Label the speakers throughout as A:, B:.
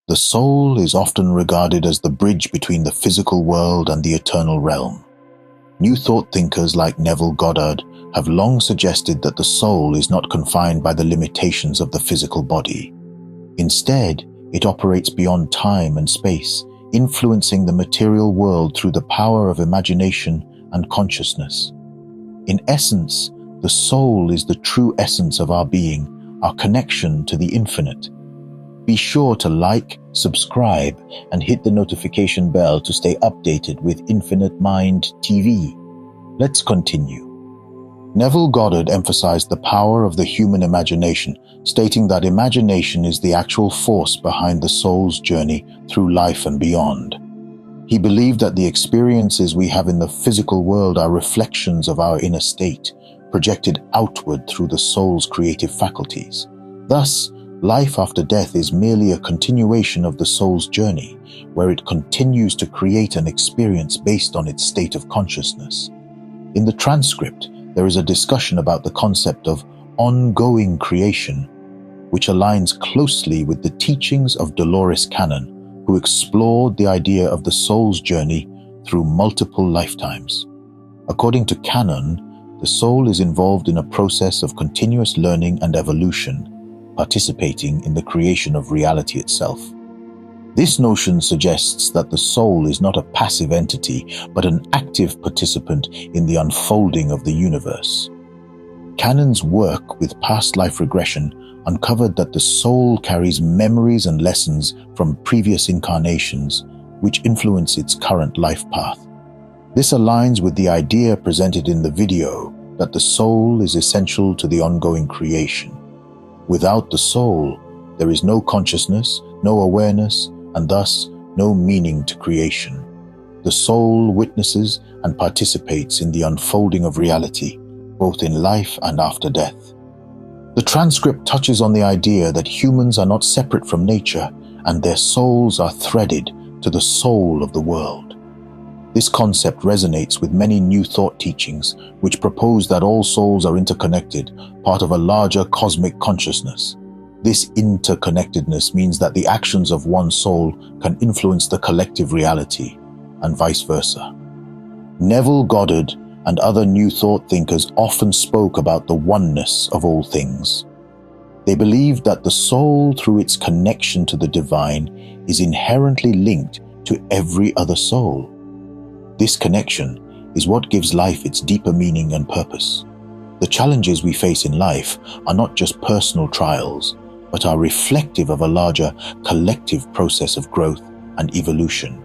A: The soul is often regarded as the bridge between the physical world and the eternal realm. New thought thinkers like Neville Goddard have long suggested that the soul is not confined by the limitations of the physical body. Instead, it operates beyond time and space, influencing the material world through the power of imagination and consciousness. In essence, the soul is the true essence of our being, our connection to the infinite. Be sure to like, subscribe, and hit the notification bell to stay updated with Infinite Mind TV. Let's continue. Neville Goddard emphasized the power of the human imagination, stating that imagination is the actual force behind the soul's journey through life and beyond. He believed that the experiences we have in the physical world are reflections of our inner state, projected outward through the soul's creative faculties. Thus, life after death is merely a continuation of the soul's journey, where it continues to create an experience based on its state of consciousness. In the transcript, there is a discussion about the concept of ongoing creation, which aligns closely with the teachings of Dolores Cannon, who explored the idea of the soul's journey through multiple lifetimes. According to Cannon, the soul is involved in a process of continuous learning and evolution, participating in the creation of reality itself. This notion suggests that the soul is not a passive entity, but an active participant in the unfolding of the universe. Cannon's work with past life regression uncovered that the soul carries memories and lessons from previous incarnations, which influence its current life path. This aligns with the idea presented in the video that the soul is essential to the ongoing creation. Without the soul, there is no consciousness, no awareness, and thus no meaning to creation. The soul witnesses and participates in the unfolding of reality, both in life and after death. The transcript touches on the idea that humans are not separate from nature, and their souls are threaded to the soul of the world. This concept resonates with many New Thought teachings, which propose that all souls are interconnected, part of a larger cosmic consciousness. This interconnectedness means that the actions of one soul can influence the collective reality, and vice versa. Neville Goddard and other New Thought thinkers often spoke about the oneness of all things. They believed that the soul, through its connection to the divine, is inherently linked to every other soul. This connection is what gives life its deeper meaning and purpose. The challenges we face in life are not just personal trials, but are reflective of a larger collective process of growth and evolution.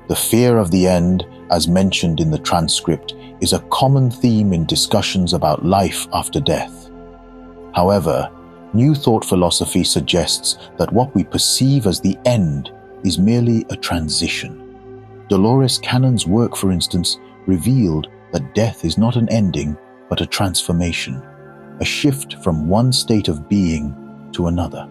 A: The fear of the end, as mentioned in the transcript, is a common theme in discussions about life after death. However, New Thought philosophy suggests that what we perceive as the end is merely a transition. Dolores Cannon's work, for instance, revealed that death is not an ending, but a transformation, a shift from one state of being to another.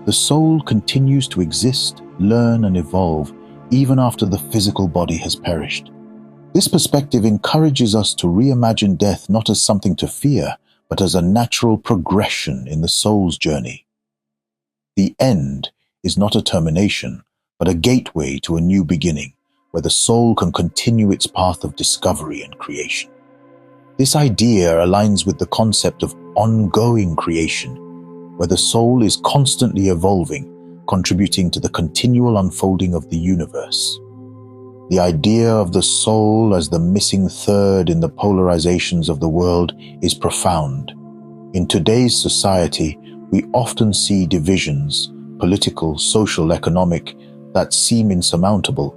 A: The soul continues to exist, learn, and evolve even after the physical body has perished. This perspective encourages us to reimagine death not as something to fear, but as a natural progression in the soul's journey. The end is not a termination, but a gateway to a new beginning, where the soul can continue its path of discovery and creation. This idea aligns with the concept of ongoing creation, where the soul is constantly evolving, contributing to the continual unfolding of the universe. The idea of the soul as the missing third in the polarizations of the world is profound. In today's society, we often see divisions, political, social, economic, that seem insurmountable.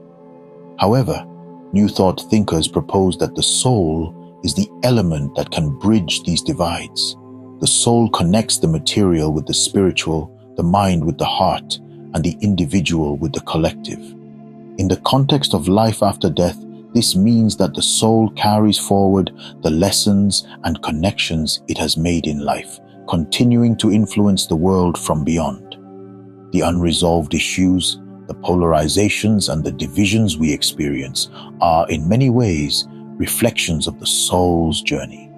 A: However, New Thought thinkers propose that the soul is the element that can bridge these divides. The soul connects the material with the spiritual, the mind with the heart, and the individual with the collective. In the context of life after death, this means that the soul carries forward the lessons and connections it has made in life, continuing to influence the world from beyond. The unresolved issues, the polarizations, and the divisions we experience are, in many ways, reflections of the soul's journey.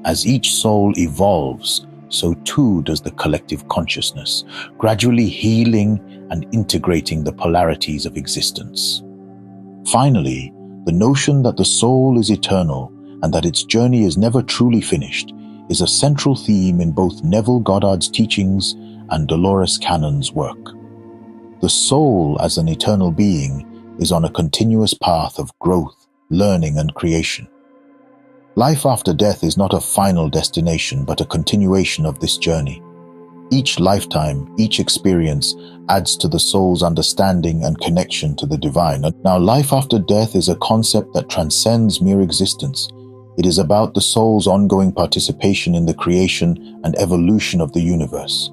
A: As each soul evolves, so too does the collective consciousness, gradually healing and integrating the polarities of existence. Finally, the notion that the soul is eternal and that its journey is never truly finished is a central theme in both Neville Goddard's teachings and Dolores Cannon's work. The soul, as an eternal being, is on a continuous path of growth, learning, and creation. Life after death is not a final destination, but a continuation of this journey. Each lifetime, each experience adds to the soul's understanding and connection to the divine. Now, life after death is a concept that transcends mere existence. It is about the soul's ongoing participation in the creation and evolution of the universe.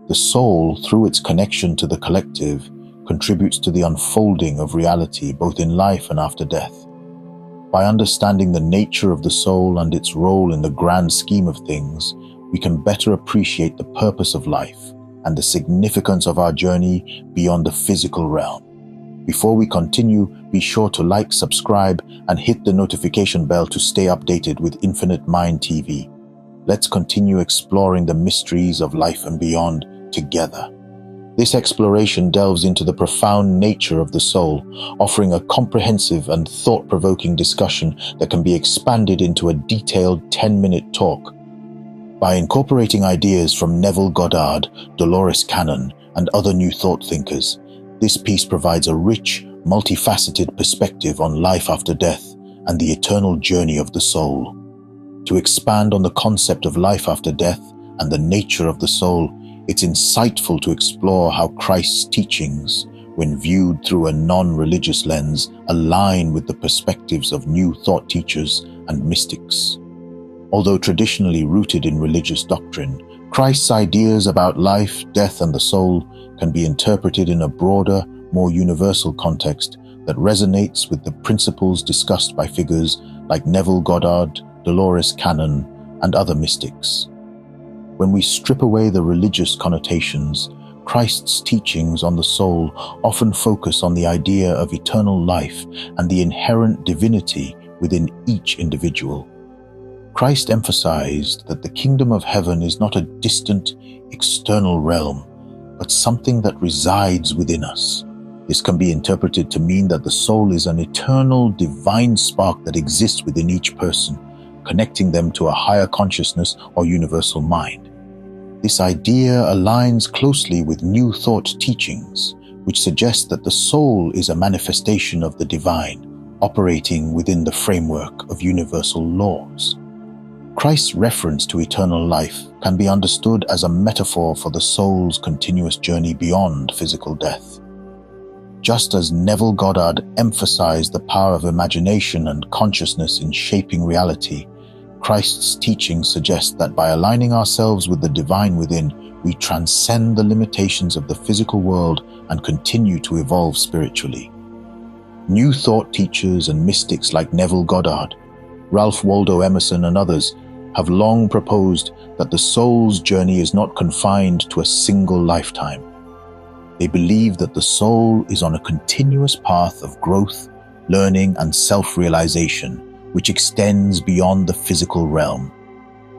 A: The soul, through its connection to the collective, contributes to the unfolding of reality both in life and after death. By understanding the nature of the soul and its role in the grand scheme of things, we can better appreciate the purpose of life and the significance of our journey beyond the physical realm. Before we continue, be sure to like, subscribe, and hit the notification bell to stay updated with Infinite Mind TV. Let's continue exploring the mysteries of life and beyond together. This exploration delves into the profound nature of the soul, offering a comprehensive and thought-provoking discussion that can be expanded into a detailed 10-minute talk. By incorporating ideas from Neville Goddard, Dolores Cannon, and other New Thought thinkers, this piece provides a rich, multifaceted perspective on life after death and the eternal journey of the soul. To expand on the concept of life after death and the nature of the soul, it's insightful to explore how Christ's teachings, when viewed through a non-religious lens, align with the perspectives of New Thought teachers and mystics. Although traditionally rooted in religious doctrine, Christ's ideas about life, death, and the soul can be interpreted in a broader, more universal context that resonates with the principles discussed by figures like Neville Goddard, Dolores Cannon, and other mystics. When we strip away the religious connotations, Christ's teachings on the soul often focus on the idea of eternal life and the inherent divinity within each individual. Christ emphasized that the kingdom of heaven is not a distant, external realm, but something that resides within us. This can be interpreted to mean that the soul is an eternal, divine spark that exists within each person, connecting them to a higher consciousness or universal mind. This idea aligns closely with New Thought teachings, which suggest that the soul is a manifestation of the divine, operating within the framework of universal laws. Christ's reference to eternal life can be understood as a metaphor for the soul's continuous journey beyond physical death. Just as Neville Goddard emphasized the power of imagination and consciousness in shaping reality, Christ's teachings suggest that by aligning ourselves with the divine within, we transcend the limitations of the physical world and continue to evolve spiritually. New Thought teachers and mystics like Neville Goddard, Ralph Waldo Emerson, and others have long proposed that the soul's journey is not confined to a single lifetime. They believe that the soul is on a continuous path of growth, learning, and self-realization, which extends beyond the physical realm.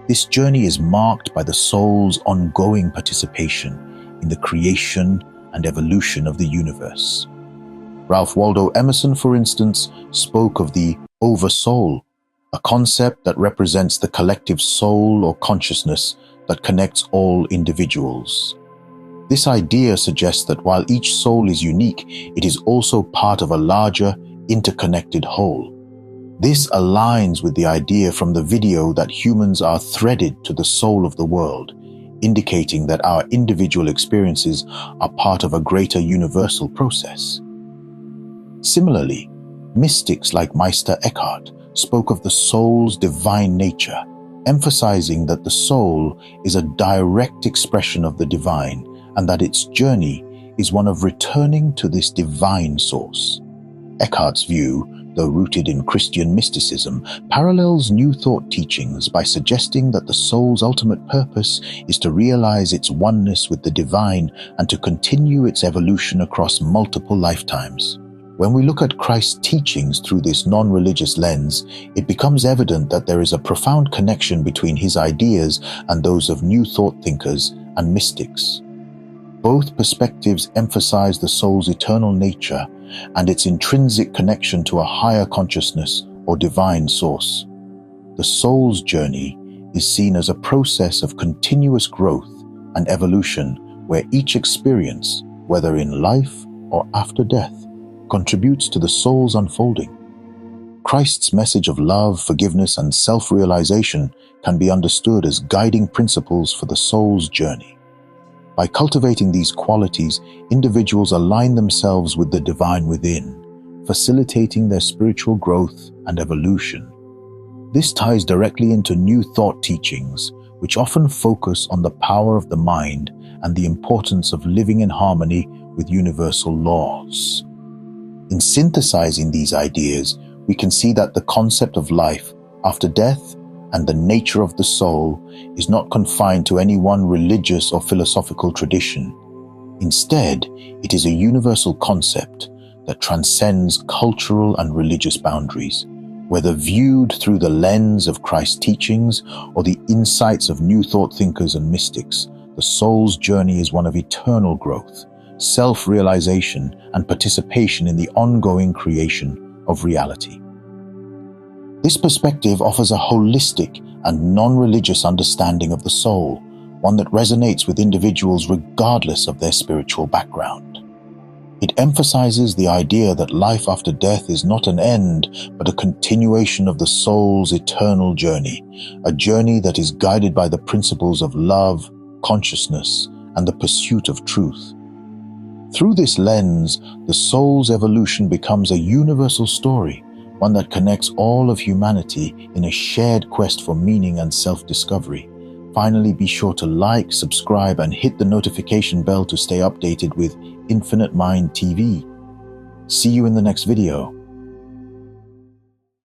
A: This journey is marked by the soul's ongoing participation in the creation and evolution of the universe. Ralph Waldo Emerson, for instance, spoke of the oversoul, a concept that represents the collective soul or consciousness that connects all individuals. This idea suggests that while each soul is unique, it is also part of a larger, interconnected whole. This aligns with the idea from the video that humans are threaded to the soul of the world, indicating that our individual experiences are part of a greater universal process. Similarly, mystics like Meister Eckhart spoke of the soul's divine nature, emphasizing that the soul is a direct expression of the divine and that its journey is one of returning to this divine source. Eckhart's view, though rooted in Christian mysticism, parallels New Thought teachings by suggesting that the soul's ultimate purpose is to realize its oneness with the divine and to continue its evolution across multiple lifetimes. When we look at Christ's teachings through this non-religious lens, it becomes evident that there is a profound connection between his ideas and those of New Thought thinkers and mystics. Both perspectives emphasize the soul's eternal nature and its intrinsic connection to a higher consciousness or divine source. The soul's journey is seen as a process of continuous growth and evolution where each experience, whether in life or after death, contributes to the soul's unfolding. Christ's message of love, forgiveness, and self-realization can be understood as guiding principles for the soul's journey. By cultivating these qualities, individuals align themselves with the divine within, facilitating their spiritual growth and evolution. This ties directly into New Thought teachings, which often focus on the power of the mind and the importance of living in harmony with universal laws. In synthesizing these ideas, we can see that the concept of life after death and the nature of the soul is not confined to any one religious or philosophical tradition. Instead, it is a universal concept that transcends cultural and religious boundaries. Whether viewed through the lens of Christ's teachings or the insights of New Thought thinkers and mystics, the soul's journey is one of eternal growth, self-realization, and participation in the ongoing creation of reality. This perspective offers a holistic and non-religious understanding of the soul, one that resonates with individuals regardless of their spiritual background. It emphasizes the idea that life after death is not an end, but a continuation of the soul's eternal journey, a journey that is guided by the principles of love, consciousness, and the pursuit of truth. Through this lens, the soul's evolution becomes a universal story, one that connects all of humanity in a shared quest for meaning and self-discovery. Finally, be sure to like, subscribe, and hit the notification bell to stay updated with Infinite Mind TV. See you in the next video.